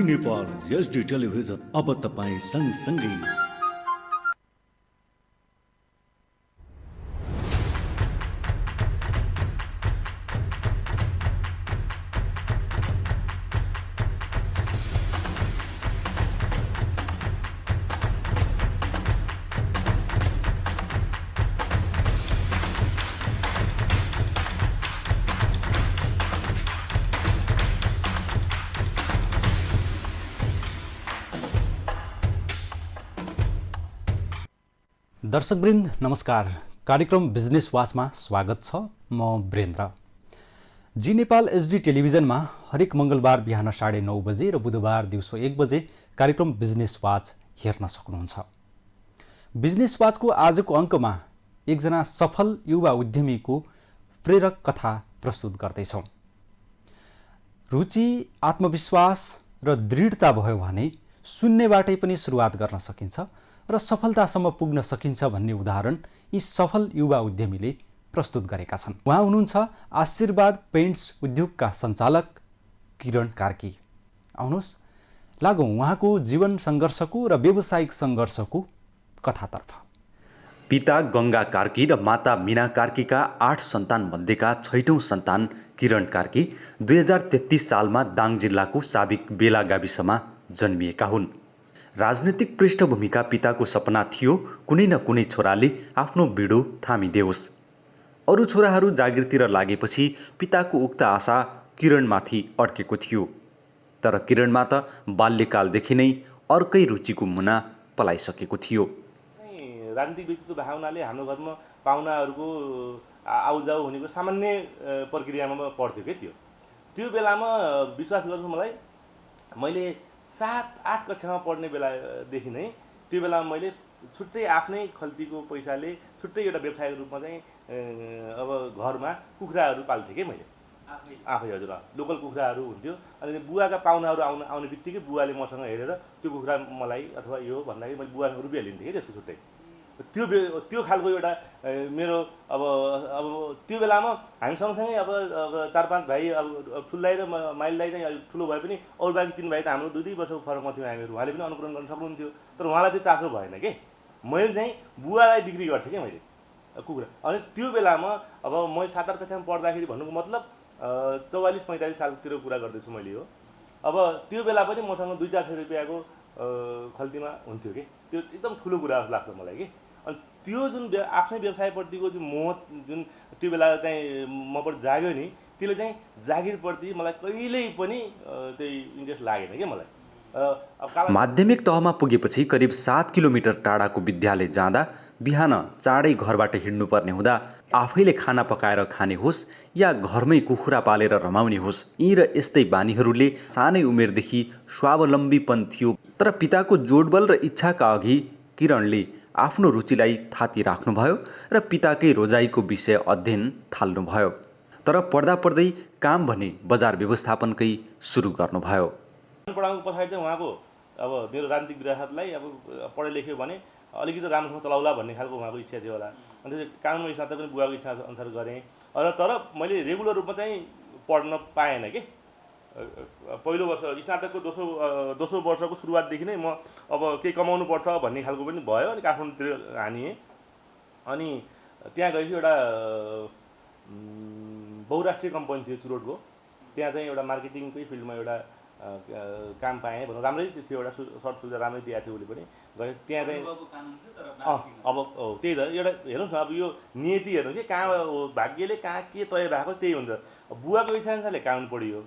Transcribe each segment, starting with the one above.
जी Nepal HD television अब तपाईँ सँगसँगै। दर्शकवृन्द नमस्कार। कार्यक्रम बिजनेस वाचमा स्वागत छ। म वीरेन्द्र। जी नेपाल एचडी टेलिभिजनमा हरेक मङ्गलबार बिहान 9:30 बजे र बुधबार दिउँसो 1 बजे कार्यक्रम बिजनेस वाच हेर्न सक्नुहुन्छ। बिजनेस वाचको आजको अङ्कमा एकजना सफल युवा उद्यमीको प्रेरक कथा प्रस्तुत गर्दैछौँ। रुचि, आत्मविश्वास र दृढता भयो भने शून्यबाटै पनि सुरुवात गर्न सकिन्छ र सफलतासम्म पुग्न सकिन्छ भन्ने उदाहरण यी सफल युवा उद्यमीले प्रस्तुत गरेका छन्। उहाँ हुनुहुन्छ आशीर्वाद पेन्ट्स उद्योगका सञ्चालक किरण कार्की। आउनुहोस् लागौँ उहाँको जीवन सङ्घर्षको र व्यावसायिक सङ्घर्षको कथातर्फ। पिता गङ्गा कार्की र माता मीना कार्कीका 8 सन्तान मध्येका 6औं सन्तान किरण कार्की 2033 सालमा दाङ जिल्लाको साबिक बेला गाविसमा जन्मिएका हुन्। राजनैतिक पृष्ठभूमिका पिताको सपना थियो कुनै न कुनै छोराले आफ्नो बिडो थामिदेओस्। अरू छोराहरू जागिरतिर लागेपछि पिताको उक्त आशा किरणमाथि अड्केको थियो। तर किरणमा त बाल्यकालदेखि नै अर्कै रुचिको मुना पलाइसकेको थियो। राजनीतिक व्यक्तित्व भएको हुनाले हाम्रो घरमा पाहुनाहरूको आउजाउ हुनेको सामान्य प्रक्रियामा पर्थ्यो के त्यो बेलामा विश्वास गर्छु मलाई, मैले 7-8 कक्षामा पढ्ने बेलादेखि नै त्यो बेलामा मैले छुट्टै आफ्नै खल्तीको पैसाले छुट्टै एउटा व्यवसायको रूपमा चाहिँ अब घरमा कुखुराहरू पाल्थेँ कि मैले आफै। हजुर, लोकल कुखुराहरू हुन्थ्यो। अनि बुवाका पाहुनाहरू आउने बित्तिकै बुवाले मसँग हेरेर त्यो कुखुरा मलाई अथवा यो भन्दाखेरि मैले बुवासँग रुपियाँ लिन्थेँ कि त्यसको छुट्टै। त्यो खालको एउटा मेरो अब त्यो बेलामा हामी सँगसँगै अब 4-5 भाइ, अब ठुल्दाई र माइल दाई चाहिँ ठुलो भए पनि अरू बाँकी 3 भाइ त हाम्रो 2-2 वर्षको फरकमा थियो हामीहरू। उहाँले पनि अनुकरण गर्न सक्नुहुन्थ्यो, तर उहाँलाई त्यो चासो भएन कि मैले चाहिँ बुवालाई बिक्री गर्थेँ कि मैले कुखुरा। अनि त्यो बेलामा अब म 7-8 कक्षामा पढ्दाखेरि भन्नुको मतलब 44-45 सालतिर कुरा गर्दैछु मैले हो। अब त्यो बेला पनि मसँग 2-4 रुपियाँको खल्तीमा हुन्थ्यो कि त्यो एकदम ठुलो कुरा जस्तो लाग्छ मलाई कि। अनि त्यो जुन आफ्नै व्यवसायप्रतिको जुन मोह जुन त्यो बेला चाहिँ मबाट जाग्यो नि, त्यसले चाहिँ जागिरप्रति मलाई कहिल्यै पनि त्यही इन्ट्रेस्ट लागेन कि मलाई। माध्यमिक तहमा पुगेपछि करिब 7 किलोमिटर टाढाको विद्यालय जाँदा बिहान चाँडै घरबाट हिँड्नुपर्ने हुँदा आफैले खाना पकाएर खाने होस् या घरमै कुखुरा पालेर रमाउने होस्, यी र यस्तै बानीहरूले सानै उमेरदेखि स्वावलम्बीपन थियो। तर पिताको जोडबल र इच्छाका अघि किरणले आफ्नो रुचिलाई थाती राख्नुभयो र पिताकै रोजाइको विषय अध्ययन थाल्नुभयो। तर पढ्दा पढ्दै काम भने बजार व्यवस्थापनकै सुरु गर्नुभयो। पढाउनुको पछाडि चाहिँ उहाँको अब मेरो राजनीतिक विरासतलाई अब पढे लेख्यो भने अलिकति राम्रोसँग चलाउला भन्ने खालको उहाँको इच्छा थियो होला। अनि त्यो कानुनको स्नातक पनि बुवाको इच्छा अनुसार गरेँ। तर मैले रेगुलर रूपमा चाहिँ पढ्न पाएन कि। पहिलो वर्ष स्नातकको दोस्रो वर्षको सुरुवातदेखि नै म अब केही कमाउनु पर्छ भन्ने खालको पनि भयो। अनि काठमाडौँतिर हानिएँ। अनि त्यहाँ गएपछि एउटा बहुराष्ट्रिय कम्पनी थियो चुरोटको, त्यहाँ चाहिँ एउटा मार्केटिङकै फिल्डमा एउटा काम पाएँ भनौँ। राम्रै थियो, एउटा सर्ट सुविधा राम्रै दिएको थियो उसले पनि गएँ त्यहाँ चाहिँ। अब त्यही त एउटा हेर्नुहोस् न, अब यो नियति हेर्नु कि कहाँ भाग्यले कहाँ के तय भएको त्यही हुन्छ। बुवाको इच्छाअनुसारले कानुन पढियो।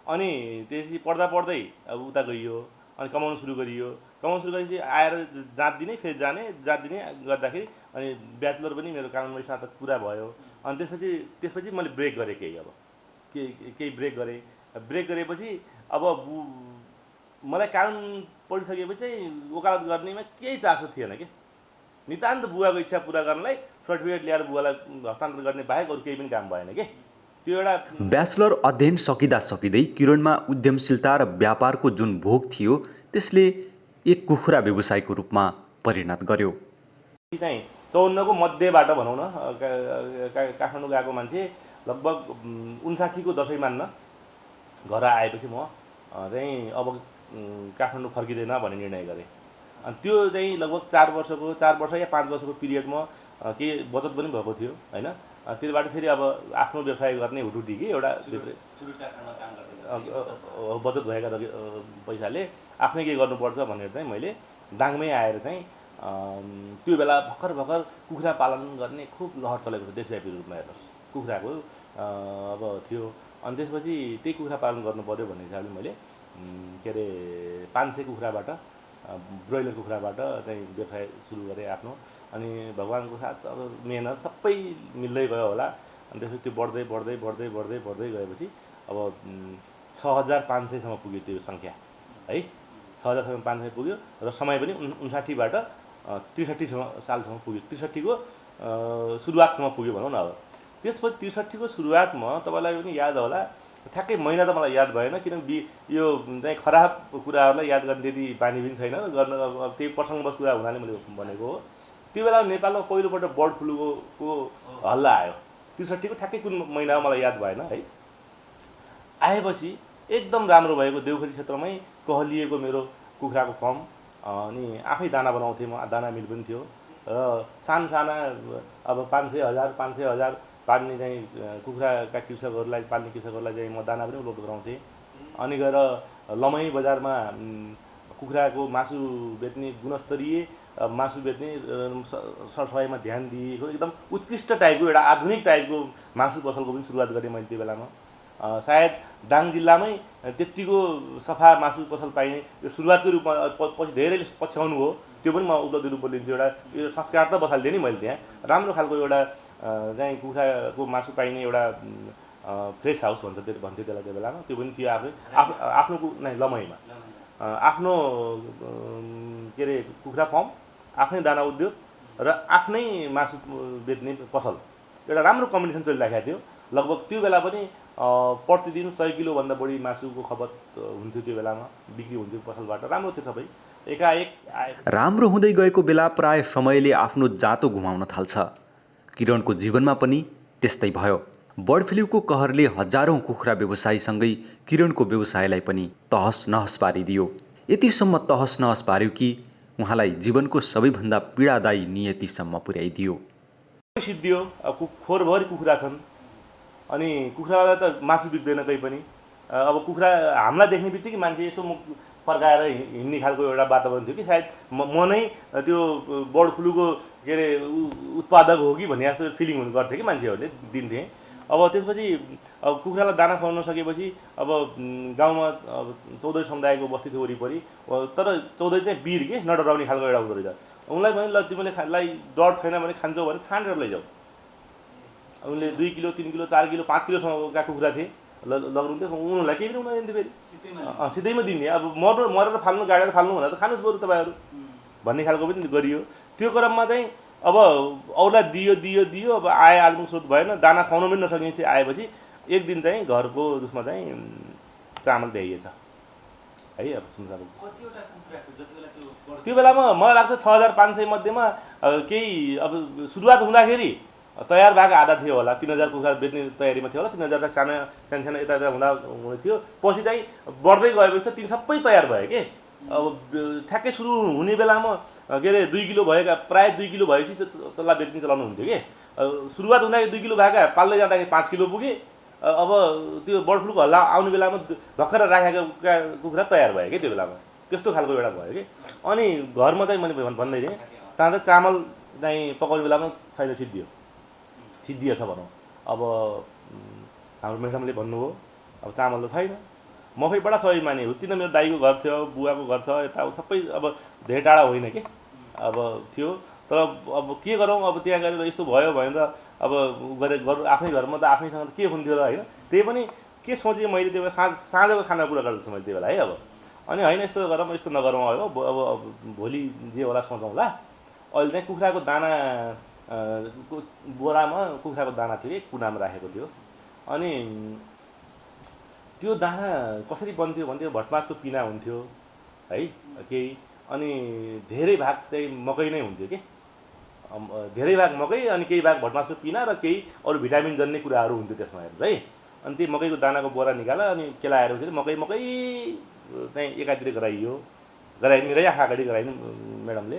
अनि त्यसपछि पढ्दा पढ्दै अब उता गइयो। अनि कमाउनु सुरु गरियो। कमाउनु सुरु गरेपछि आएर जाँच दिने, फेरि जाने, जाँच दिने गर्दाखेरि अनि ब्याचलर पनि मेरो कानुनमा स्नातक पुरा भयो। अनि त्यसपछि मैले ब्रेक गरेँ केही ब्रेक गरेँ। ब्रेक गरेपछि अब मलाई कानुन पढिसकेपछि चाहिँ वकालत गर्नेमा केही चासो थिएन कि। नितान्त बुवाको इच्छा पुरा गर्नलाई सर्टिफिकेट ल्याएर बुवालाई हस्तान्तरण गर्ने बाहेक अरू केही पनि काम भएन कि। त्यो एउटा ब्याचलर अध्ययन सकिँदा सकिँदै किरणमा उद्यमशीलता र व्यापारको जुन भोग थियो त्यसले एक कुखुरा व्यवसायको रूपमा परिणत गर्यो। चाहिँ 54 को मध्यबाट भनौँ न, काठमाडौँ गएको मान्छे लगभग 59 को दसैँ मान्न घर आएपछि म चाहिँ अब काठमाडौँ फर्किँदैन भन्ने निर्णय गरेँ। अनि त्यो चाहिँ लगभग 4 वर्ष या 5 वर्षको पिरियडमा केही बचत पनि भएको थियो होइन। त्यसबाट फेरि अब आफ्नो व्यवसाय गर्ने हुटुटी कि एउटा बचत भएका पैसाले आफ्नै के गर्नुपर्छ भनेर चाहिँ मैले दाङमै आएर चाहिँ त्यो बेला भर्खर कुखुरा पालन गर्ने खुब लहर चलेको थियो देशव्यापी रूपमा। हेर्नुहोस् कुखुराको अब थियो। अनि त्यसपछि त्यही कुखुरा पालन गर्नु पऱ्यो भन्ने हिसाबले मैले के अरे 500 कुखुराबाट ब्रोइलर कुखुराबाट चाहिँ व्यवसाय सुरु गरेँ आफ्नो। अनि भगवान्को साथ अब मेहनत सबै मिल्दै गयो होला। अनि त्यसपछि त्यो बढ्दै गएपछि अब 6500सम्म पुग्यो त्यो सङ्ख्या है। 6500 पुग्यो र समय पनि 59बाट 63 सालसम्म पुग्यो। 63को सुरुवातसम्म पुग्यो भनौँ न। अब त्यसपछि 63को सुरुवातमा तपाईँलाई पनि याद होला, ठ्याक्कै महिना त मलाई याद भएन किनकि यो चाहिँ खराब कुराहरूलाई याद गर्ने त्यति बानी पनि छैन गर्न। अब त्यही प्रसङ्गवश कुरा हुनाले मैले भनेको हो। त्यो बेला नेपालमा पहिलोपल्ट बर्ड फ्लूको हल्ला आयो। 63को ठ्याक्कै कुन महिना मलाई याद भएन है। आएपछि एकदम राम्रो भएको देउखरी क्षेत्रमै कहलिएको मेरो कुखुराको फर्म। अनि आफै दाना बनाउँथेँ म, दाना मिल पनि थियो र साना अब 500,000 पाल्ने चाहिँ कुखुराका कृषकहरूलाई चाहिँ म दाना पनि उपलब्ध गराउँथेँ। अनि गएर लमही बजारमा कुखुराको मासु बेच्ने गुणस्तरीय मासु बेच्ने सरसफाइमा ध्यान दिएको एकदम उत्कृष्ट टाइपको एउटा आधुनिक टाइपको मासु पसलको पनि सुरुवात गरेँ मैले त्यो बेलामा। सायद दाङ जिल्लामै त्यतिको सफा मासु पसल पाइने यो सुरुवातको रूपमा पछि धेरैले पछ्याउनु हो त्यो पनि म उपलब्धि रूपमा लिन्छु। एउटा यो संस्कार त बसालिदिएँ नि मैले त्यहाँ। राम्रो खालको एउटा चाहिँ कुखुराको मासु पाइने एउटा फ्रेस हाउस भन्थ्यो त्यसलाई त्यो बेलामा। त्यो पनि थियो आफ्नो लमहीमा आफ्नो के अरे कुखुरा फर्म, आफ्नै दाना उद्योग र आफ्नै मासु बेच्ने पसल। एउटा राम्रो कम्बिनेसन चलिरहेको थियो। लगभग त्यो बेला पनि प्रतिदिन 100 किलोभन्दा बढी मासुको खपत हुन्थ्यो त्यो बेलामा, बिक्री हुन्थ्यो पसलबाट। राम्रो थियो सबै एकाएक आए। राम्रो हुँदै गएको बेला प्राय समयले आफ्नो जातो घुमाउन थाल्छ। किरणको जीवनमा पनि त्यस्तै भयो। बर्ड फ्लूको कहरले हजारौं कुखुरा व्यवसायीसँगै किरणको व्यवसायलाई पनि तहस नहस पारिदियो। यतिसम्म तहस नहस पार्यो कि उहाँलाई जीवनको सबैभन्दा पीडादायी नियतिसम्म पुर्याइदियो। सिद्धियो अब खोरभरि कुखुरा छन् अनि कुखुरालाई त मासु बिक्दैन कहीँ पनि। अब कुखुरा हामीलाई देख्ने बित्तिकै मान्छे यसो मुख फर्काएर हिँड्ने खालको एउटा वातावरण थियो कि सायद म नै त्यो बर्ड फ्लूको के अरे उत्पादक हो कि भन्ने जस्तो फिलिङ हुने गर्थ्यो कि मान्छेहरूले दिन्थे। अब त्यसपछि अब कुखुरालाई दाना खुवाउन सकेपछि अब गाउँमा अब चौधरी समुदायको बस्ती थियो वरिपरि। तर चौधरी चाहिँ वीर के नडराउने खालको एउटा हुँदो रहेछ। उनलाई भने ल तिमीले डर छैन भने खान्छौ भने छानेर लैजाऊ। उनले 2 किलो 3 किलो 4 किलो 5 किलोसम्मका कुखुरा थिए लग्नुहुन्थ्यो। उनीहरूलाई केही पनि हुँदैन फेरि सिधैमा दिने। अब मरेर फाल्नु गाडेर फाल्नु भन्दा त खानुहोस् बरु तपाईँहरू भन्ने खालको पनि गरियो। त्यो क्रममा चाहिँ अब औला दियो अब आए आजको स्रोत भएन, दाना खुवाउन पनि नसकिने थियो। आएपछि एक दिन चाहिँ घरको उसमा चाहिँ चामल भ्याइएछ है। अब सुन्नु त्यो बेलामा मलाई लाग्छ 6500 मध्येमा केही अब सुरुवात हुँदाखेरि तयार भएको आधा थियो होला। 3000 कुखुरा बेच्ने तयारीमा थियो होला। 3000 सानो यता हुने थियो। पछि चाहिँ बढ्दै गएपछि त ती सबै तयार भयो के। अब ठ्याक्कै सुरु हुने बेलामा के अरे 2 किलो भएका प्राय 2 किलो भएपछि चल्ला बेच्ने चलाउनु हुन्थ्यो कि। सुरुवात हुँदाखेरि 2 किलो भएका पाल्दै जाँदाखेरि 5 किलो पुगे। अब त्यो बर्ड फ्लूको हल्ला आउने बेलामा भर्खर राखेका कुखुरा तयार भयो कि त्यो बेलामा। त्यस्तो खालको एउटा भयो कि। अनि घरमा चाहिँ मैले भन्दै थिएँ साँझ चामल चाहिँ पकाउने बेलामा छैन सिद्धिएछ भनौँ। अब हाम्रो मेडमले भन्नुभयो अब चामल त छैन। म फेरि बडा सहयोग माने हो। तिन मेरो दाइको घर थियो, बुवाको घर छ, यता सबै अब धेरै टाढा होइन कि अब थियो। तर अब के गरौँ अब त्यहाँ गएर यस्तो भयो भनेर अब आफ्नै घरमा त आफ्नैसँग के हुन्थ्यो र होइन। त्यही पनि के सोचेँ मैले त्यो बेला साँझको खाना कुरा गर्दैछु मैले त्यो बेला है। अब अनि होइन यस्तो गरौँ यस्तो नगरौँ अब भोलि जे होला सोचौँला। अहिले चाहिँ कुखुराको दाना बोरामा कुखुराको दाना थियो एक कुनामा राखेको थियो। अनि त्यो दाना कसरी बन्थ्यो भन्थ्यो भटमासको पिना हुन्थ्यो है केही। अनि धेरै भाग चाहिँ मकै नै हुन्थ्यो कि। धेरै भाग मकै अनि केही भाग भटमासको पिना र केही अरू भिटामिन जन्ने कुराहरू हुन्थ्यो त्यसमा हेर्नु है। अनि त्यही मकैको दानाको बोरा निकालेर अनि केलाएर फेरि मकै चाहिँ एकातिर गराइ मेरै आँखा अगाडि गराइन् म्याडमले।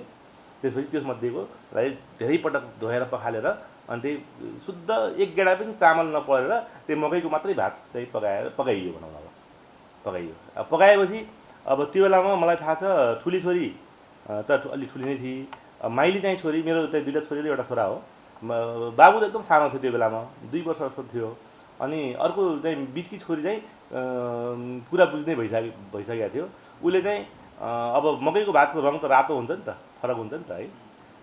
त्यसपछि त्यसमध्येकोलाई धेरै पटक धोएर पखालेर अनि त्यही शुद्ध एक गेडा पनि चामल नपरेर त्यो मकैको मात्रै भात चाहिँ पकाइयो भनौँ अब पकाइयो। अब पकाएपछि अब त्यो बेलामा मलाई थाहा छ ठुली छोरी त अलि ठुली नै थिए, माइली चाहिँ छोरी, मेरो चाहिँ 2टा छोरी र एउटा छोरा हो। बाबु त एकदम सानो थियो त्यो बेलामा, 2 वर्ष जस्तो थियो। अनि अर्को चाहिँ बिचकी छोरी चाहिँ कुरा बुझ्ने भइसकेको थियो। उसले चाहिँ अब मकैको भातको रङ त रातो हुन्छ नि त, फरक हुन्छ नि त है।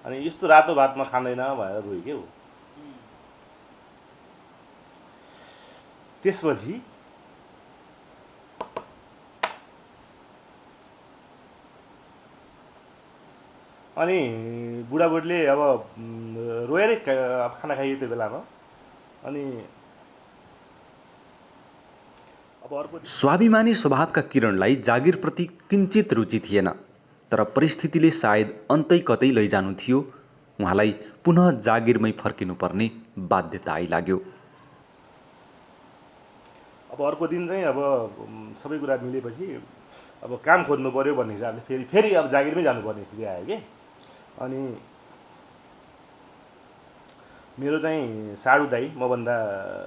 अनि यस्तो रातो भात म खाँदैन भनेर रोयो के हो। त्यसपछि अनि बुढाबुढीले अब रोएरै खाना खाइयो त्यो बेलामा। अनि अब अर्को स्वाभिमानी स्वभावका किरणलाई जागिरप्रति किञ्चित रुचि थिएन, तर परिस्थितिले सायद अन्तै कतै लैजानु थियो। उहाँलाई पुनः जागिरमै फर्किनुपर्ने बाध्यता आइलाग्यो। अब अर्को दिन चाहिँ अब सबै कुरा मिलेपछि अब काम खोज्नु पर्यो भन्ने हिसाबले फेरि अब जागिरमै जानुपर्ने स्थिति आयो कि। अनि मेरो चाहिँ साडु दाई, मभन्दा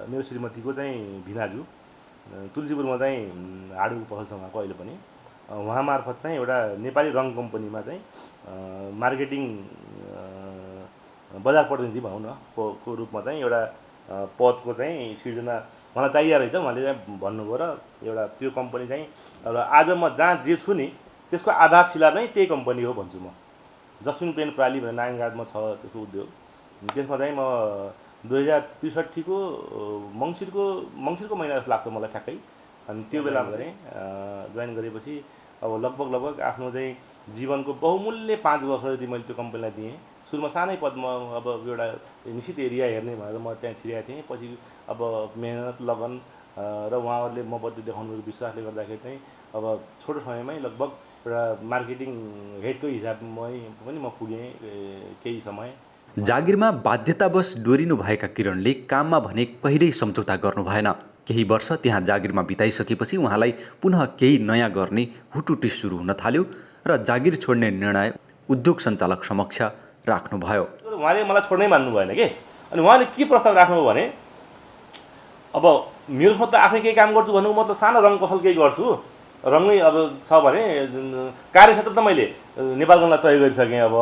मेरो श्रीमतीको चाहिँ भिनाजु तुलसीपुरमा चाहिँ हाडुको पसल छ उहाँको अहिले पनि। उहाँ मार्फत चाहिँ एउटा नेपाली रङ कम्पनीमा चाहिँ मार्केटिङ बजार प्रतिनिधि भनौँ न को रूपमा चाहिँ एउटा पदको चाहिँ सिर्जना मलाई चाहिएको रहेछ। उहाँले चाहिँ भन्नुभयो र एउटा त्यो कम्पनी चाहिँ र आज म जहाँ जे छु नि त्यसको आधारशिला नै त्यही कम्पनी हो भन्छु म। जस्मिन पेन प्राली भनेर नारायणघाटमा छ त्यसको उद्योग। त्यसमा चाहिँ म 2063 को मङ्सिरको महिना जस्तो लाग्छ मलाई ठ्याक्कै। अनि त्यो बेलामा चाहिँ जोइन गरेपछि अब लगभग आफ्नो चाहिँ जीवनको बहुमूल्य 5 वर्ष जति मैले त्यो कम्पनीलाई दिएँ। सुरुमा सानै पदमा अब एउटा निश्चित एरिया हेर्ने भनेर म त्यहाँ छिरेको थिएँ। पछि अब मेहनत लगन र उहाँहरूले म प्रति देखाउनुको विश्वासले गर्दाखेरि चाहिँ अब छोटो समयमै लगभग एउटा मार्केटिङ हेडको हिसाबमै पनि म पुगेँ केही समय। जागिरमा बाध्यतावश डोरिनु भएका किरणले काममा भने कहिल्यै सम्झौता गर्नु भएन। केही वर्ष त्यहाँ जागिरमा बिताइसकेपछि उहाँलाई पुनः केही नयाँ गर्ने हुटुटी सुरु हुन थाल्यो र जागिर छोड्ने निर्णय उद्योग सञ्चालक समक्ष राख्नुभयो। उहाँले मलाई छोड्नै मान्नु भएन कि। अनि उहाँले के प्रस्ताव राख्नुभयो भने अब मेरोसँग त आफै केही काम गर्छु भन्नुको मतलब सानो रङ पसल केही गर्छु, रङै अब छ भने कार्यक्षेत्र त मैले नेपालगञ्जलाई तय गरिसकेँ। अब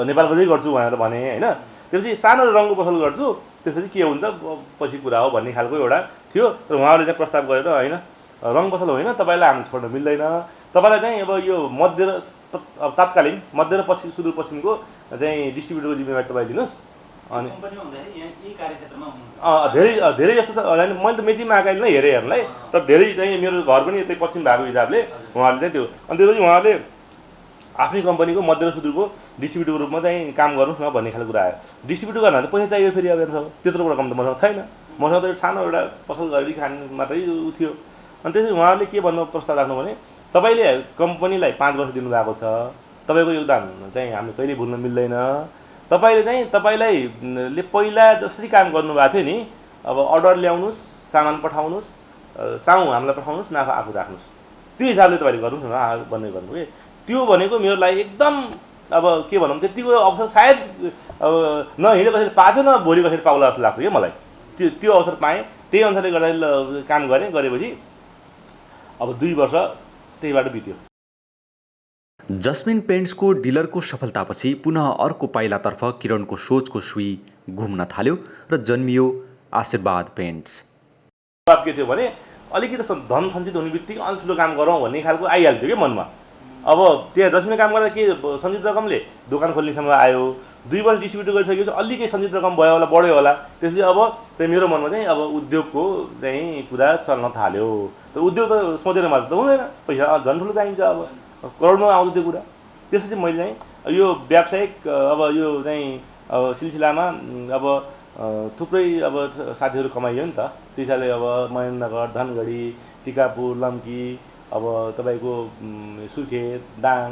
नेपालगञ्जै गर्छु भनेर भने होइन। त्यसपछि सानो रङको पसल गर्छु, त्यसपछि के हुन्छ पछि कुरा हो भन्ने खालको एउटा थियो। र उहाँहरूले चाहिँ प्रस्ताव गरेर होइन रङ पसल होइन, तपाईँलाई हामी छोड्न मिल्दैन, तपाईँलाई चाहिँ अब यो मध्य र तात्कालीन मध्य र सुदूरपश्चिमको चाहिँ डिस्ट्रिब्युटरको जिम्मेवारी तपाईँ दिनुहोस्। अनि धेरै जस्तो छ। मैले त मेचीमा आएकाले नै हेरेँ हेर्नलाई, तर धेरै चाहिँ मेरो घर पनि यतै पश्चिम भएको हिसाबले उहाँहरूले चाहिँ त्यो अनि त्यसपछि उहाँहरूले आफ्नै कम्पनीको मध्य र सुदूरको डिस्ट्रिब्युटरको रूपमा चाहिँ काम गर्नुहोस् न भन्ने खालको कुरा आयो। डिस्ट्रिब्युटर गर्न त पैसा चाहियो फेरि अब हेर्नु त्यत्रो रकम त मसँग छैन। मसँग त सानो एउटा पसल गरी खाने मात्रै उ थियो। अनि त्यसपछि उहाँहरूले के भन्नु प्रस्ताव राख्नु भने तपाईँले कम्पनीलाई 5 वर्ष दिनुभएको छ, तपाईँको योगदान चाहिँ हामीले कहिल्यै भुल्न मिल्दैन। तपाईँलाई पहिला जसरी काम गर्नुभएको थियो नि, अब अर्डर ल्याउनुहोस्, सामान पठाउनुहोस्, साउ हामीलाई पठाउनुहोस्, नाफा आफू राख्नुहोस्, त्यो हिसाबले तपाईँले गर्नुहोस् न भन्ने भन्नु कि। त्यो भनेको मेरो लागि एकदम अब के भनौँ त्यतिको अवसर सायद अब न हिजो कसैले पाएको थियो न भोलि कसैले पाउला जस्तो लाग्छ कि मलाई। त्यो अवसर पाएँ, त्यही अनुसारले गर्दा काम गरेपछि अब 2 वर्ष त्यही बाटो बित्यो। जस्मिन पेन्ट्सको डिलरको सफलतापछि पुनः अर्को पाइलातर्फ किरणको सोचको सुई घुम्न थाल्यो र जन्मियो आशीर्वाद पेन्ट्स। जवाब के थियो भने अलिकति धन सञ्चित हुने बित्तिकै अलि ठुलो काम गरौँ भन्ने खालको आइहाल्थ्यो कि मनमा। अब त्यहाँ जसमा काम गर्दा के सञ्चित रकमले दोकान खोल्नेसम्म आयो। 2 वर्ष डिस्ट्रिब्युट गरिसकेपछि अलि केही सञ्चित रकम भयो होला, बढ्यो होला। त्यसपछि अब चाहिँ मेरो मनमा चाहिँ अब उद्योगको चाहिँ कुरा चल्न थाल्यो। त उद्योग त सोचेर मात्र त हुँदैन, पैसा झन् ठुलो चाहिन्छ, अब करोडमा आउँछ त्यो कुरा। त्यसपछि मैले चाहिँ यो व्यावसायिक अब यो चाहिँ अब सिलसिलामा अब थुप्रै अब साथीहरू कमाइयो नि त। त्यही हिसाबले अब महेन्द्रनगर, धनगढी, टिकापुर, लम्की, अब तपाईँको सुर्खेत, दाङ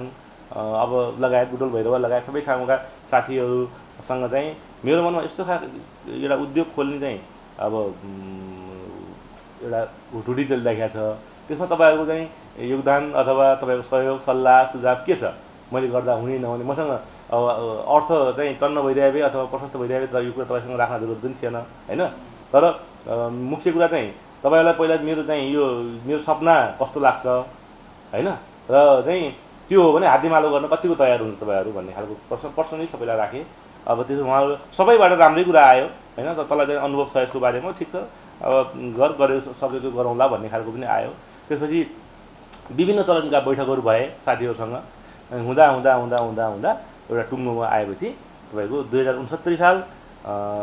अब लगायत बुटोल भैरवा लगायत सबै ठाउँका साथीहरूसँग चाहिँ मेरो मनमा यस्तो एउटा उद्योग खोल्ने चाहिँ अब एउटा हुटुटी चलिरहेको छ, त्यसमा तपाईँहरूको चाहिँ योगदान अथवा तपाईँको सहयोग सल्लाह सुझाव के छ? मैले गर्दा हुने नहुने, मसँग अब अर्थ चाहिँ टन्न भइदिए भए अथवा प्रशस्त भइदिए भए त यो कुरा तपाईँसँग राख्न जरुरत पनि थिएन होइन। तर मुख्य कुरा चाहिँ तपाईँहरूलाई पहिला मेरो चाहिँ यो मेरो सपना कस्तो लाग्छ होइन, र चाहिँ त्यो हो भने हात्तीमालो गर्न कतिको तयार हुन्छ तपाईँहरू भन्ने खालको प्रश्न पर्सनली सबैलाई राखेँ। अब त्यसो उहाँहरू सबैबाट राम्रै कुरा आयो होइन, त तँलाई चाहिँ अनुभव छ यसको बारेमा, ठिक छ अब गरेर सकेको गरौँला भन्ने खालको पनि आयो। त्यसपछि विभिन्न चरणका बैठकहरू भए साथीहरूसँग, हुँदा हुँदा हुँदा हुँदा हुँदा एउटा टुङ्गोमा आएपछि तपाईँको 2069 साल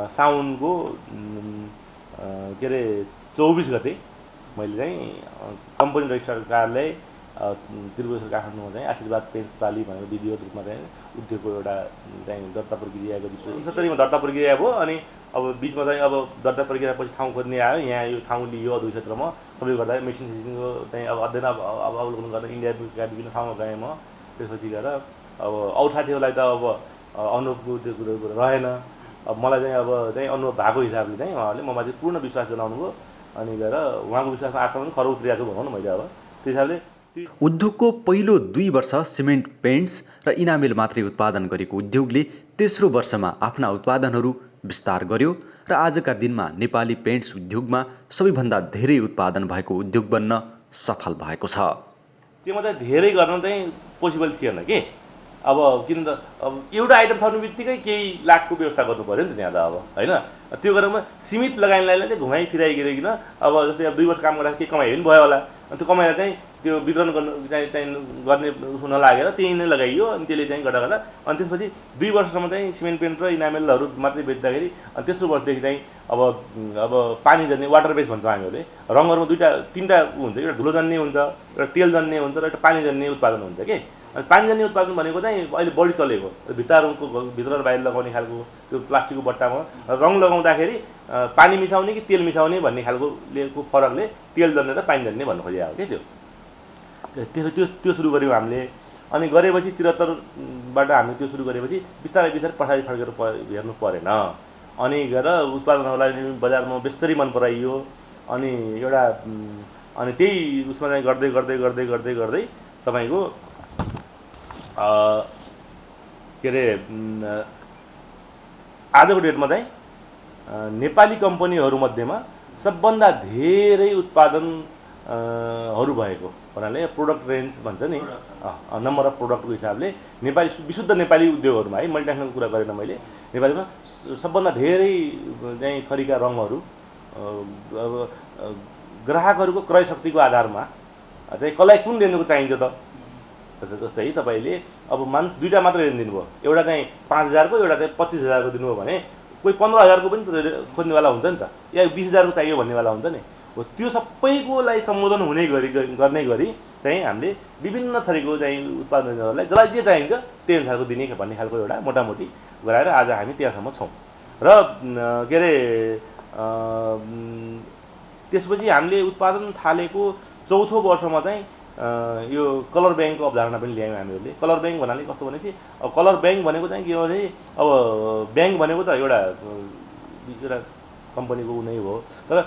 साउनको के अरे 24 गते मैले चाहिँ कम्पनी रजिस्ट्रार कार्यालय त्रिभुवनेश्वर काठमाडौँमा चाहिँ आशीर्वाद पेन्स प्राली भनेर विधिवत रूपमा चाहिँ उद्योगको एउटा चाहिँ दर्ता प्रक्रियाको 69 दर्ता प्रक्रिया भयो। अनि अब बिचमा चाहिँ अब दर्ता प्रक्रियापछि ठाउँ खोज्ने आयो, यहाँ यो ठाउँ लियो अधुरो क्षेत्रमा, सबै गर्दा मेसिन सेसिनको चाहिँ अब अध्ययन अवलोकन गर्दा इन्डियाका विभिन्न ठाउँमा गएँ म। त्यसपछि गएर अब औठाथ्योलाई त अब अनुभवको त्यो कुरो रहेन, अब मलाई चाहिँ अब चाहिँ अनुभव भएको हिसाबले चाहिँ उहाँहरूले ममाथि पूर्ण विश्वास जनाउनु भयो। अनि गएर उहाँको विश्वासमा आशामा पनि खर उत्रिएको छु भनौँ न मैले। अब त्यो हिसाबले उद्योगको पहिलो 2 वर्ष सिमेन्ट पेन्ट्स र इनामेल मात्रै उत्पादन गरेको उद्योगले तेस्रो वर्षमा आफ्ना उत्पादनहरू विस्तार गर्यो र आजका दिनमा नेपाली पेन्ट्स उद्योगमा सबैभन्दा धेरै उत्पादन भएको उद्योग बन्न सफल भएको छ। त्योमा चाहिँ धेरै गर्न चाहिँ पोसिबल थिएन कि, अब किन त अब एउटा आइटम थर्नु बित्तिकै केही लाखको व्यवस्था गर्नु पऱ्यो नि त त्यहाँ त अब होइन। त्यो गरेर सीमित लगानीलाई चाहिँ घुमाइ फिराइकन अब जस्तै अब 2 वर्ष काम गर्दा केही कमाइ पनि भयो होला, अनि त्यो कमाएर चाहिँ त्यो वितरण गर्नु चाहिँ गर्ने उसो नलागेर त्यही नै लगाइयो। अनि त्यसले चाहिँ गर्दा गर्दा अनि त्यसपछि 2 वर्षसम्म चाहिँ सिमेन्ट पेन्ट र इनामेलहरू मात्रै बेच्दाखेरि अनि तेस्रो वर्षदेखि चाहिँ अब पानी जन्ने वाटर बेस भन्छौँ हामीहरूले, रङहरूमा 2-3टा हुन्छ, एउटा धुलो जन्ने हुन्छ, एउटा तेल जन्ने हुन्छ र एउटा पानी जन्ने उत्पादन हुन्छ कि। अनि पानी जन्ने उत्पादन भनेको चाहिँ अहिले बढी चलेको भित्र र बाहिर लगाउने खालको त्यो प्लास्टिकको बट्टामा रङ लगाउँदाखेरि पानी मिसाउने कि तेल मिसाउने भन्ने खालको फरकले तेल जन्ने र पानी जन्ने भन्नु खोजेको हो कि। त्यो सुरु गऱ्यौँ हामीले। अनि गरेपछि 73बाट हामीले त्यो सुरु गरेपछि बिस्तारै बिस्तारै पछाडि फर्केर हेर्नु परेन। अनि गएर उत्पादनहरूलाई बजारमा बेसरी मन पराइयो। अनि एउटा अनि त्यही उसमा चाहिँ गर्दै गर्दै गर्दै गर्दै गर्दै तपाईँको के अरे आजको डेटमा चाहिँ नेपाली कम्पनीहरूमध्येमा सबभन्दा धेरै उत्पादनहरू भएको भन्नाले प्रोडक्ट रेन्ज भन्छ नि, नम्बर अफ प्रोडक्टको हिसाबले नेपाली विशुद्ध नेपाली उद्योगहरूमा है, मल्टिनेसनलको कुरा गरेन मैले, नेपालीमा सबभन्दा धेरै चाहिँ थरीका रङहरू अब ग्राहकहरूको क्रय शक्तिको आधारमा चाहिँ कसलाई कुन रेन्जको चाहिन्छ त। जस्तै तपाईँले अब मानुस 2टा मात्र रेन्ज दिनुभयो, एउटा चाहिँ 5000को एउटा चाहिँ 25000को दिनुभयो भने कोही 15000को पनि खोज्नेवाला हुन्छ नि त, या 20000को चाहियो भन्नेवाला हुन्छ नि। हो त्यो सबैकोलाई सम्बोधन हुने गर्ने गरी चाहिँ हामीले विभिन्न थरीको चाहिँ उत्पादनहरूलाई जसलाई जे चाहिन्छ त्यही अनुसारको दिने भन्ने खालको एउटा मोटामोटी गराएर आज हामी त्यहाँसम्म छौँ। र के अरे त्यसपछि हामीले उत्पादन थालेको चौथो वर्षमा चाहिँ यो कलर ब्याङ्कको अवधारणा पनि ल्यायौँ हामीहरूले। कलर ब्याङ्क भन्नाले कस्तो भनेपछि अब कलर ब्याङ्क भनेको चाहिँ के भने अब ब्याङ्क भनेको त एउटा कम्पनीको नै हो, तर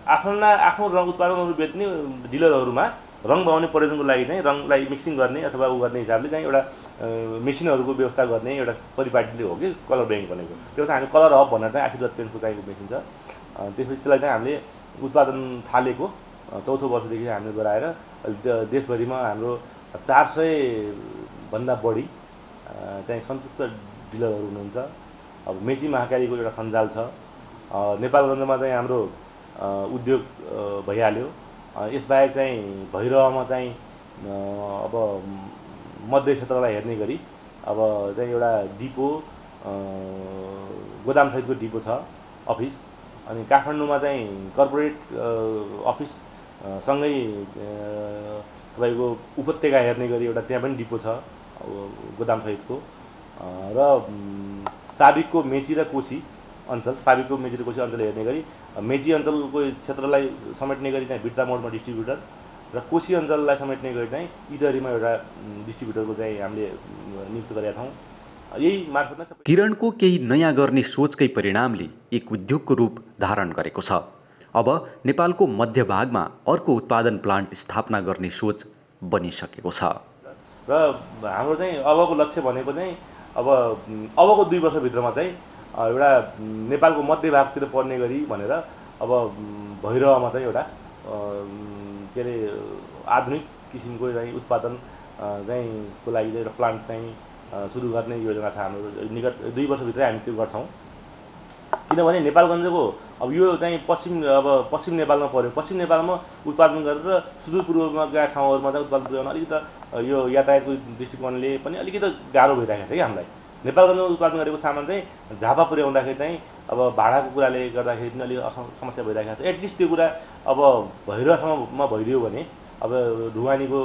आफ्नो रङ उत्पादनहरू बेच्ने डिलरहरूमा रङ बनाउने प्रयोजनको लागि चाहिँ रङलाई मिक्सिङ गर्ने अथवा उ गर्ने हिसाबले चाहिँ एउटा मेसिनहरूको व्यवस्था गर्ने एउटा परिपाटीले हो कि कलर ब्याङ्क भनेको। त्यो त हामी कलर हब भनेर चाहिँ आशीर्वाद पेन्टको चाहिएको मेसिन छ। त्यसपछि त्यसलाई चाहिँ हामीले उत्पादन थालेको चौथो वर्षदेखि हामीले गराएर देशभरिमा हाम्रो 400 भन्दा बढी चाहिँ सन्तुष्ट डिलरहरू हुनुहुन्छ। अब मेची महाकालीको एउटा सञ्जाल छ, नेपालगञ्जमा चाहिँ हाम्रो उद्योग भइहाल्यो। यसबाहेक चाहिँ भैरवमा चाहिँ अब मध्य क्षेत्रलाई हेर्ने गरी अब चाहिँ एउटा डिपो गोदामसहितको डिपो छ अफिस। अनि काठमाडौँमा चाहिँ कर्पोरेट अफिस सँगै तपाईँको उपत्यका हेर्ने गरी एउटा त्यहाँ पनि डिपो छ गोदामसहितको। र साबिकको मेची र कोशी अञ्चल, साबिकको मेची र कोशी अञ्चल हेर्ने गरी मेची अञ्चलको क्षेत्रलाई समेट्ने गरी चाहिँ बिर्ता मोडमा डिस्ट्रिब्युटर र कोशी अञ्चललाई समेट्ने गरी चाहिँ इटरीमा एउटा डिस्ट्रिब्युटरको चाहिँ हामीले नियुक्त गरेका छौँ। यही मार्फत नै किरणको केही नयाँ गर्ने सोचकै परिणामले एक उद्योगको रूप धारण गरेको छ। अब नेपालको मध्यभागमा अर्को उत्पादन प्लान्ट स्थापना गर्ने सोच बनिसकेको छ। र हाम्रो चाहिँ अबको लक्ष्य भनेको चाहिँ अबको 2 वर्षभित्रमा चाहिँ एउटा नेपालको मध्यभागतिर पर्ने गरी भनेर अब भैरवमा चाहिँ एउटा के अरे आधुनिक किसिमको चाहिँ उत्पादन चाहिँ को लागि चाहिँ एउटा प्लान्ट चाहिँ सुरु गर्ने योजना छ हाम्रो। निकट 2 वर्षभित्रै हामी त्यो गर्छौँ। किनभने नेपालगञ्जको अब यो चाहिँ पश्चिम नेपालमा पर्यो। पश्चिम नेपालमा उत्पादन गरेर सुदूरपूर्वका ठाउँहरूमा चाहिँ उत्पादन पुर्याउन अलिकति यो यातायातको दृष्टिकोणले पनि अलिकति गाह्रो भइरहेको छ कि हामीलाई। नेपालगञ्जमा उत्पादन गरेको सामान चाहिँ झापा पुर्याउँदाखेरि चाहिँ अब भाडाको कुराले गर्दाखेरि पनि अलिक समस्या भइरहेको छ। एटलिस्ट त्यो कुरा अब भैरवसम्ममा भइदियो भने अब ढुवानीको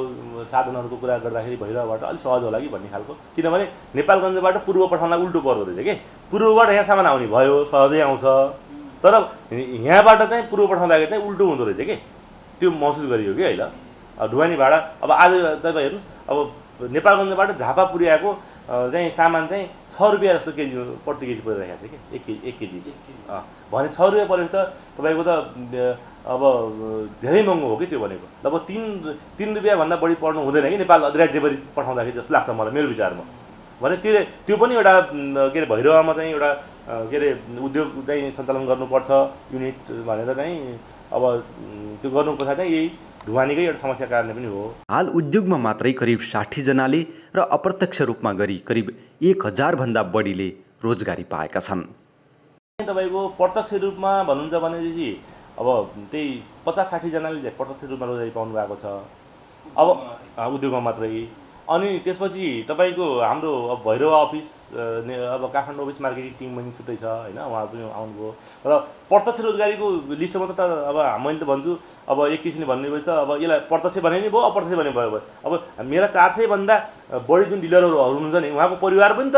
साधनहरूको कुरा गर्दाखेरि भैरवबाट अलिक सहज होला कि भन्ने खालको। किनभने नेपालगञ्जबाट पूर्व पठाउनलाई उल्टो पर्दो रहेछ कि पूर्वबाट यहाँ सामान आउने भयो सहजै आउँछ, तर यहाँबाट चाहिँ पूर्व पठाउँदाखेरि चाहिँ उल्टो हुँदो रहेछ कि त्यो महसुस गरियो कि होइन। ढुवानी भाडा अब आज तपाईँ हेर्नुहोस् अब नेपालगञ्जबाट झापा पुर्याएको चाहिँ सामान चाहिँ 6 रुपियाँ जस्तो केजी प्रति केजी परिरहेको छ कि 1 केजी भने 6 रुपियाँ परेपछि त तपाईँको त अब धेरै महँगो हो कि त्यो भनेको। अब 3 रुपियाँभन्दा बढी पर्नु हुँदैन कि नेपाल राज्यभरि पठाउँदाखेरि जस्तो लाग्छ मलाई, मेरो विचारमा। भने त्यो पनि एउटा के अरे भैरवमा चाहिँ एउटा के अरे उद्योग चाहिँ सञ्चालन गर्नुपर्छ युनिट भनेर चाहिँ अब त्यो गर्नुपर्छ चाहिँ यही ढुवानीकै एउटा समस्या कारणले पनि हो। हाल उद्योगमा मात्रै करिब 60 जनाले र अप्रत्यक्ष रूपमा गरी करिब 1000 भन्दा बढीले रोजगारी पाएका छन्। तपाईँको प्रत्यक्ष रूपमा भन्नुहुन्छ भनेपछि अब त्यही 50-60 जनाले चाहिँ प्रत्यक्ष रूपमा रोजगारी पाउनु भएको छ अब उद्योगमा मात्रै। अनि त्यसपछि तपाईँको हाम्रो अब भैरव अफिस अब काठमाडौँ अफिस मार्केटिङ टिम पनि छुट्टै छ होइन, उहाँ पनि आउनुभयो। र प्रत्यक्ष रोजगारीको लिस्टमा त अब मैले त भन्छु अब एक किसिमले भन्नुभयो त अब यसलाई प्रत्यक्ष भने नि भयो अप्रत्यक्ष भने भयो। अब मेरा 400 भन्दा बढी जुन डिलरहरू हुनुहुन्छ नि उहाँको परिवार पनि त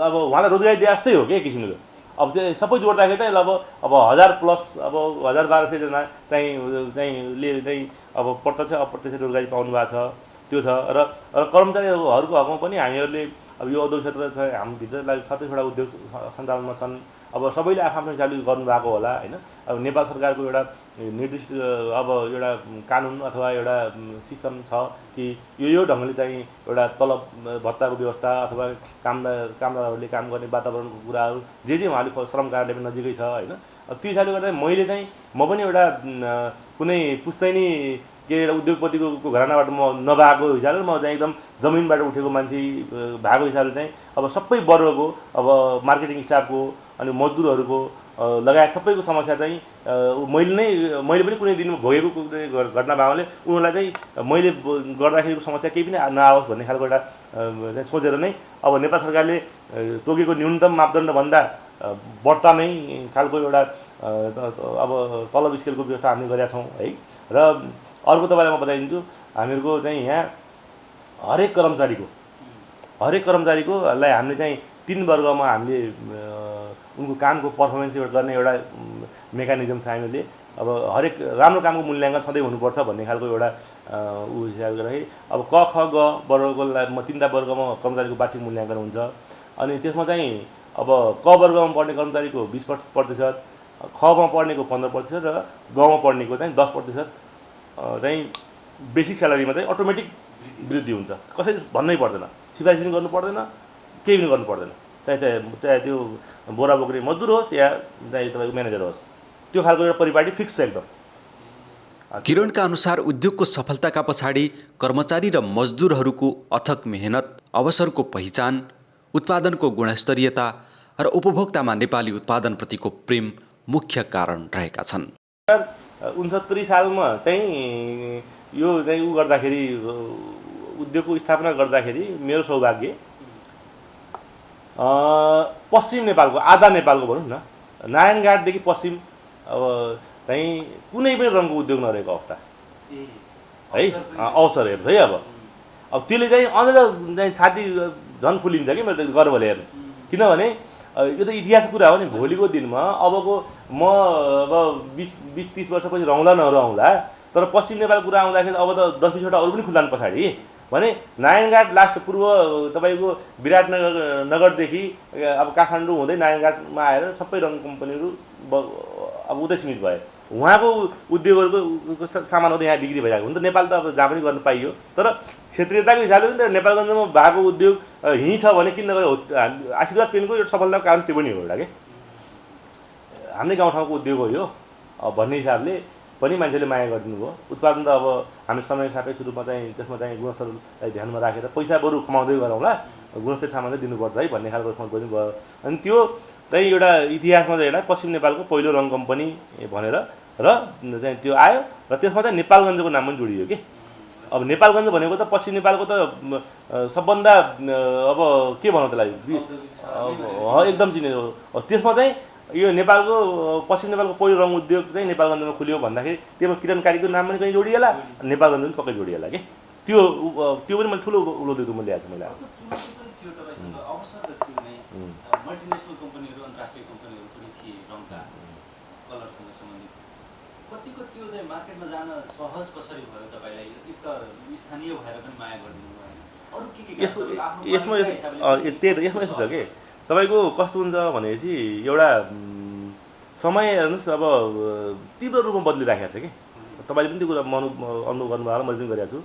अब उहाँलाई रोजगारी दिए जस्तै हो कि एक किसिमले। अब त्यो सबै जोड्दाखेरि चाहिँ अब 1000 प्लस अब 1000-1200 जना चाहिँ अब प्रत्यक्ष अप्रत्यक्ष रोजगारी पाउनु भएको छ त्यो छ। र कर्मचारीहरूको हकमा पनि हामीहरूले अब यो उद्योग क्षेत्र छ हामीभित्र 37वटा उद्योग सञ्चालनमा छन्। अब सबैले आफ्नो हिसाबले गर्नुभएको होला होइन। अब नेपाल सरकारको एउटा निर्दिष्ट अब एउटा कानुन अथवा एउटा सिस्टम छ कि यो ढङ्गले चाहिँ एउटा तलब भत्ताको व्यवस्था अथवा कामदारहरूले काम गर्ने वातावरणको कुराहरू जे उहाँले श्रम कार्यालय पनि नजिकै छ होइन। अब त्यो हिसाबले गर्दा मैले चाहिँ म पनि एउटा कुनै पुस्तैनी के एउटा उद्योगपतिको घरानाबाट म नभएको हिसाबले म चाहिँ एकदम जमिनबाट उठेको मान्छे भएको हिसाबले चाहिँ अब सबै वर्गको अब मार्केटिङ स्टाफको अनि मजदुरहरूको लगायत सबैको समस्या चाहिँ मैले पनि कुनै दिन भोगेको घटना भएकोले उनीहरूलाई चाहिँ मैले गर्दाखेरिको समस्या केही पनि नआओस् भन्ने खालको एउटा सोचेर नै अब नेपाल सरकारले तोकेको न्यूनतम मापदण्डभन्दा बढ्ता नै खालको एउटा अब तलब स्केलको व्यवस्था हामीले गरेका छौँ है। र अर्को तपाईँलाई म बताइदिन्छु हामीहरूको चाहिँ यहाँ हरेक कर्मचारीकोलाई हामीले चाहिँ 3 वर्गमा हामीले उनको कामको पर्फर्मेन्स गर्ने एउटा मेकानिजम छ हामीले। अब हरेक राम्रो कामको मूल्याङ्कन सधैँ हुनुपर्छ भन्ने खालको एउटा हिसाब गर्दाखेरि अब क ख ग वर्गको 3वटा वर्गमा कर्मचारीको वार्षिक मूल्याङ्कन हुन्छ। अनि त्यसमा चाहिँ अब क वर्गमा पढ्ने कर्मचारीको 20%, खमा पढ्नेको 15% र गमा पढ्नेको चाहिँ 10% चाहिँ बेसिक स्यालेरीमा चाहिँ अटोमेटिक वृद्धि हुन्छ। कसैले भन्नै पर्दैन, सिफारिस पनि गर्नु पर्दैन, केही पनि गर्नु पर्दैन। चाहे त्यो बोरा बोक्ने मजदुर होस् या चाहे तपाईँको म्यानेजर होस्, त्यो खालको एउटा परिपाटी फिक्स छ एकदम। किरणका अनुसार उद्योगको सफलताका पछाडि कर्मचारी र मजदुरहरूको अथक मेहनत, अवसरको पहिचान, उत्पादनको गुणस्तरीयता र उपभोक्तामा नेपाली उत्पादनप्रतिको प्रेम मुख्य कारण रहेका छन्। 69 सालमा चाहिँ यो चाहिँ गर्दाखेरि उद्योगको स्थापना गर्दाखेरि मेरो सौभाग्य पश्चिम नेपालको आधा नेपालको भनौँ न नारायणघाटदेखि पश्चिम अब चाहिँ कुनै पनि रङको उद्योग नरहेको अवस्था है अवसर हेर्नु है। अब त्यसले चाहिँ अझ चाहिँ छाती झन् फुलिन्छ कि मेरो गर्वले हेर्नु। किनभने यो त इतिहासको कुरा हो नि। भोलिको दिनमा अबको म अब 20-30 वर्षपछि रहँला नरहँला, तर पश्चिम नेपाल कुरा आउँदाखेरि अब त 10-20वटा अरू पनि खुल्लान् पछाडि। भने नारायणघाट लास्ट पूर्व तपाईँको विराटनगरदेखि अब काठमाडौँ हुँदै नारायणघाटमा आएर सबै रङ कम्पनीहरू अब उतै सीमित भयो। उहाँको उद्योगहरूको सामानहरू यहाँ बिक्री भइरहेको हुन त नेपाल त अब जहाँ पनि गर्न पाइयो, तर क्षेत्रीयताको हिसाबले पनि त नेपालगञ्जमा भएको उद्योग यहीँ छ भने किन नगरे आशीर्वाद पेनको एउटा सफलताको कारण त्यो पनि हो एउटा के हाम्रै गाउँठाउँको उद्योग हो यो भन्ने हिसाबले पनि मान्छेले माया गरिदिनु भयो। उत्पादन त अब हामी समय सापेक्ष रूपमा चाहिँ त्यसमा चाहिँ गुणस्तरलाई ध्यानमा राखेर पैसा बरु कमाउँदै गरौँला, गुणस्तर सामान चाहिँ दिनुपर्छ है भन्ने खालको सोच पनि भयो। अनि त्यो चाहिँ एउटा इतिहासमा चाहिँ एउटा पश्चिम नेपालको पहिलो रङ कम्पनी भनेर र चाहिँ त्यो आयो र त्यसमा चाहिँ नेपालगञ्जको नाम पनि जोडियो कि। अब नेपालगञ्ज भनेको त पश्चिम नेपालको त सबभन्दा अब के भनौँ त्यसलाई एकदम चिने हो। त्यसमा चाहिँ यो नेपालको पश्चिम नेपालको पहिलो रङ उद्योग चाहिँ नेपालगञ्जमा खुल्यो भन्दाखेरि त्यसमा किरण कार्कीको नाम पनि कहीँ जोडिएला, नेपालगञ्ज पनि पक्कै जोडिएला कि। त्यो पनि मैले ठुलो उपलब्धि म ल्याएको छु मैले। मल्टिनेसनल कम्पनीहरू अन्तर्राष्ट्रिय कम्पनीहरू पनि थिए रङका कलरसँग सम्बन्धित। कतिको त्यो चाहिँ मार्केटमा जान सहज कसरी भयो तपाईँलाई? एक त स्थानीय भएर पनि माया गरिदिनु भयो, अरू के यसमा त्यही त यसमा यस्तो छ कि तपाईँको कस्तो हुन्छ भनेपछि एउटा समय हेर्नुहोस् अब तीव्र रूपमा बदलिराखेको छ कि तपाईँले पनि त्यो कुरा अनुभव गर्नुभयो होला, मैले पनि गरेको छु।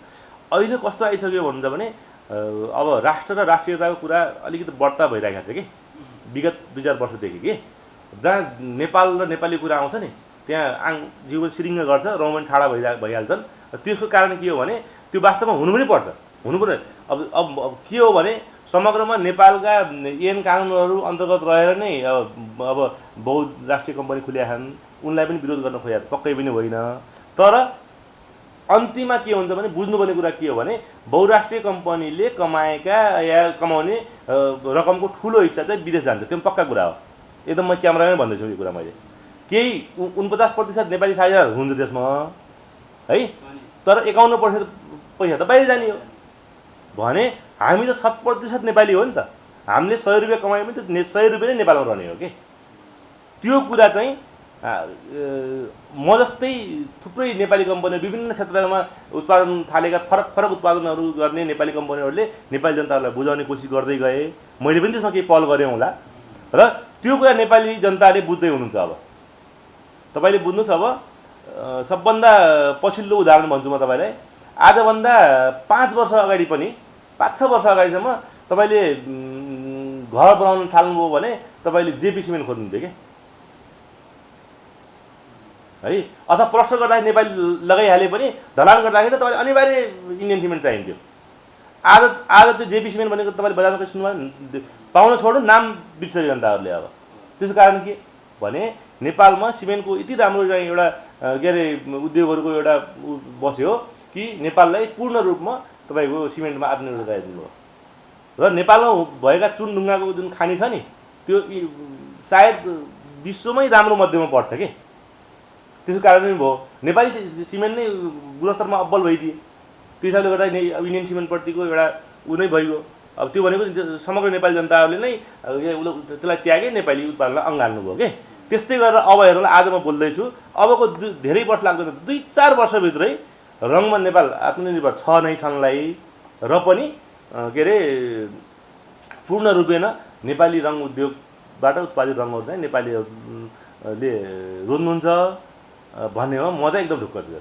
अहिले कस्तो आइसक्यो भन्नुहुन्छ भने अब राष्ट्र र राष्ट्रियताको कुरा अलिकति बढ्ता भइरहेको छ कि विगत 2-4 वर्षदेखि कि जहाँ नेपाल र नेपाली कुरा आउँछ नि त्यहाँ जीवन सिरिङ्ग गर्छ, रौँ पनि ठाडा भइहाल्छन्। त्यसको कारण के हो भने त्यो वास्तवमा हुनु पनि पर्छ, हुनु पनि। अब के हो भने समग्रमा नेपालका ऐन कानुनहरू अन्तर्गत रहेर नै अब बहुराष्ट्रिय कम्पनी खुलेका छन्, उनलाई पनि विरोध गर्न खोजेको पक्कै पनि होइन। तर अन्तिममा के हुन्छ भने बुझ्नुपर्ने कुरा के हो भने बहुराष्ट्रिय कम्पनीले कमाएका या कमाउने रकमको ठुलो हिस्सा चाहिँ विदेश जान्छ, त्यो पक्का कुरा हो। एकदम म क्यामेरामै भन्दैछु यो कुरा। मैले केही 49% नेपाली साझेदार हुन्छ त्यसमा है, तर 51% पैसा त बाहिर जाने हो भने हामी त 7% नेपाली हो नि त। हामीले 100 रुपियाँ कमायो भने त 100 रुपियाँ नै नेपालमा रहने हो कि। त्यो कुरा चाहिँ म जस्तै थुप्रै नेपाली कम्पनी विभिन्न क्षेत्रहरूमा उत्पादन थालेका फरक फरक उत्पादनहरू गर्ने नेपाली कम्पनीहरूले नेपाली जनतालाई बुझाउने कोसिस गर्दै गए। मैले पनि त्यसमा केही पहल गरेँ होला र त्यो कुरा नेपाली जनताले बुझ्दै हुनुहुन्छ। अब तपाईँले बुझ्नुहोस्, अब सबभन्दा पछिल्लो उदाहरण भन्छु म तपाईँलाई। आजभन्दा 5 वर्ष अगाडि पनि 5-6 वर्ष अगाडिसम्म तपाईँले घर बनाउन थाल्नुभयो भने तपाईँले जेपी सिमेन्ट खोज्नुहुन्थ्यो कि है, अथवा प्लस्टर गर्दाखेरि नेपाली लगाइहाले पनि ढलान गर्दाखेरि त तपाईँले अनिवार्य इन्डियन सिमेन्ट चाहिन्थ्यो। आज त्यो जेपी सिमेन्ट भनेको तपाईँले बजारमा कहीँ सुन्नुभयो पाउन छोड्नु नाम बिर्सयो जनताहरूले। अब त्यसको कारण के भने नेपालमा सिमेन्टको यति राम्रो चाहिँ एउटा के अरे उद्योगहरूको एउटा बस्यो कि नेपाललाई पूर्ण रूपमा तपाईँको सिमेन्टमा आत्मनिर्भर गराइदिनु भयो। र नेपालमा भएका चुन ढुङ्गाको जुन खानी छ नि त्यो सायद विश्वमै राम्रो मध्यमा पर्छ कि। त्यसको कारण पनि भयो नेपाली सिमेन्ट नै गुणस्तरमा अब्बल भइदिए। त्यो हिसाबले गर्दा इन्डियन सिमेन्टप्रतिको एउटा नै भइगयो। अब त्यो भनेको समग्र नेपाली जनताहरूले नै त्यसलाई त्यागे नेपाली उत्पादनलाई अँगाल्नुभयो कि। त्यस्तै गरेर अब हेर्नुलाई आज म बोल्दैछु, अबको धेरै वर्ष लाग्दैन, 2-4 वर्षभित्रै रङमा नेपाल आत्मनिर्भर छ नै छन्लाई र पनि के अरे पूर्ण रूपेण नेपाली रङ उद्योगबाट उत्पादित रङहरू चाहिँ नेपालीहरूले रोज्नुहुन्छ भन्ने हो। म चाहिँ एकदम ढुक्क छु।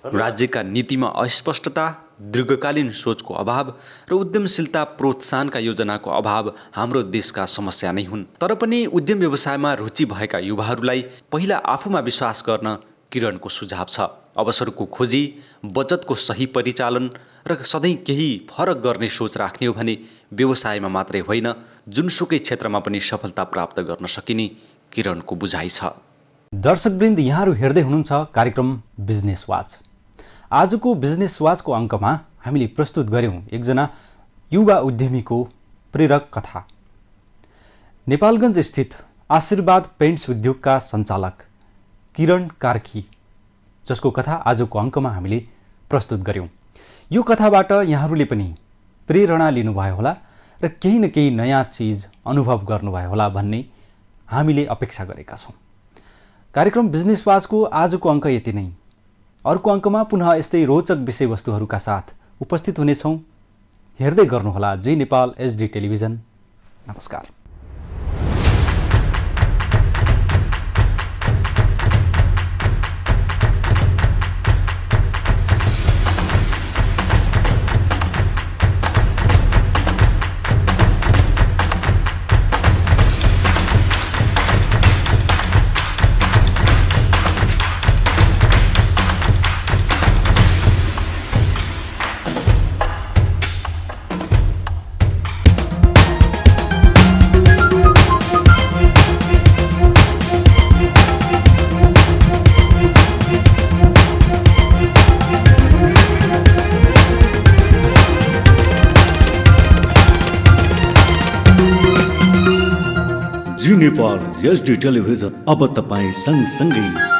राज्यका नीतिमा अस्पष्टता, दीर्घकालीन सोचको अभाव र उद्यमशीलता प्रोत्साहनका योजनाको अभाव हाम्रो देशका समस्या नै हुन्। तर पनि उद्यम व्यवसायमा रुचि भएका युवाहरूलाई पहिला आफूमा विश्वास गर्न किरणको सुझाव छ। अवसरको खोजी, बचतको सही परिचालन र सधैँ केही फरक गर्ने सोच राख्ने हो भने व्यवसायमा मात्रै होइन जुनसुकै क्षेत्रमा पनि सफलता प्राप्त गर्न सकिने किरणको बुझाइ छ। दर्शकवृन्द, यहाँहरू हेर्दै हुनुहुन्छ कार्यक्रम बिजनेस वाच। आजको बिजनेस वाचको अङ्कमा हामीले प्रस्तुत गर्यौँ एकजना युवा उद्यमीको प्रेरक कथा। नेपालगञ्ज स्थित आशीर्वाद पेन्ट्स उद्योगका सञ्चालक किरण कार्की, जसको कथा आजको अङ्कमा हामीले प्रस्तुत गर्यौँ। यो कथाबाट यहाँहरूले पनि प्रेरणा लिनुभयो होला र केही न केही नयाँ चिज अनुभव गर्नुभयो होला भन्ने हामीले अपेक्षा गरेका छौँ। कार्यक्रम बिजनेस वाचको आजको अङ्क यति नै। अर्को अङ्कमा पुनः यस्तै रोचक विषयवस्तुहरूका साथ उपस्थित हुनेछौँ। हेर्दै गर्नुहोला जी नेपाल HD टेलिभिजन। नमस्कार। नेपाल एसडी टेलिभिजन अब तपाईँ सँगसँगै